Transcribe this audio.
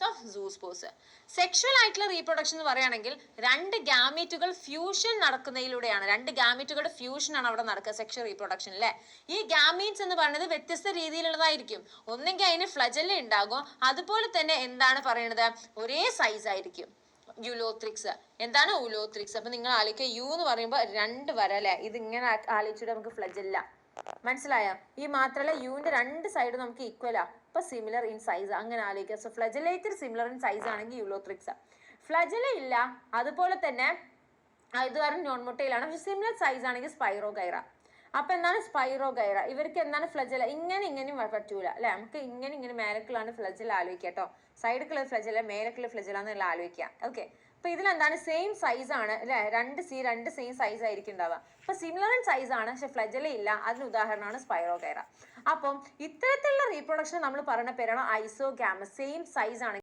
Of സൂസ്പോസ്. Sexual ആയിട്ടുള്ള reproduction എന്ന് പറയുകയാണെങ്കിൽ രണ്ട് ഗാമീറ്റുകൾ ഫ്യൂഷൻ നടക്കുന്നതിലൂടെയാണ്. രണ്ട് ഗാമീറ്റുകളുടെ ഫ്യൂഷൻ ആണ് അവിടെ നടക്കുക സെക്ഷൽ റീപ്രൊഡക്ഷൻ അല്ലേ. ഈ ഗാമീറ്റ്സ് എന്ന് പറയുന്നത് വ്യത്യസ്ത രീതിയിലുള്ളതായിരിക്കും. ഒന്നെങ്കിൽ അതിന് ഫ്ലജല്ല ഉണ്ടാകും, അതുപോലെ തന്നെ എന്താണ് പറയുന്നത്, ഒരേ സൈസ് ആയിരിക്കും. യുലോത്രിക്സ് എന്താണ് ഉലോത്രിക്സ്. അപ്പൊ നിങ്ങൾ ആലോചിക്കുക, യു എന്ന് പറയുമ്പോൾ രണ്ട് വര അല്ലെ, ഇത് ഇങ്ങനെ ആലോചിച്ചിട്ട് നമുക്ക് ഫ്ലജല്ല. മനസ്സിലായോ? ഈ മാത്രമല്ല യുവിന്റെ രണ്ട് സൈഡ് നമുക്ക് ഈക്വലാ, അപ്പൊ സിമിലർ ഇൻ സൈസ്, അങ്ങനെ ആലോചിക്കുക. So flagellated similar in size ആണെങ്കിൽ യുലോത്രിക്സ്. ഫ്ലജല ഇല്ല, അതുപോലെ തന്നെ ഇത് കാരണം നോൺ മൊട്ടയിലാണ്, പക്ഷെ സിമിലർ സൈസ് ആണെങ്കിൽ സ്പൈറോഗൈറ. അപ്പൊ എന്താണ് സ്പൈറോഗൈറ, ഇവർക്ക് എന്താണ് ഫ്ലജല, ഇങ്ങനെയും പറ്റൂല അല്ലെ. നമുക്ക് ഇങ്ങനെ മേലക്കുള്ളാണ് ഫ്ലജല ആലോചിക്കുക കേട്ടോ. സൈഡിലുള്ള ഫ്ലജല, മേലക്കുള്ള ഫ്ലജല എന്നുള്ള ആലോചിക്കുക. ഓക്കെ, അപ്പൊ ഇതിലെന്താണ് സെയിം സൈസ് ആണ് അല്ലെ, രണ്ട് സെയിം സൈസ് ആയിരിക്കും ഉണ്ടാവുക. അപ്പൊ സിമിലർ ഇൻ സൈസ് ആണ്, പക്ഷെ ഫ്ലജല ഇല്ല. അതിന് ഉദാഹരണമാണ് സ്പൈറോഗൈറ. അപ്പം ഇത്തരത്തിലുള്ള റീപ്രൊഡക്ഷൻ നമ്മൾ പറയുന്ന പേരാണ് ഐസോഗാമസ്. സെയിം സൈസ് ആണ്.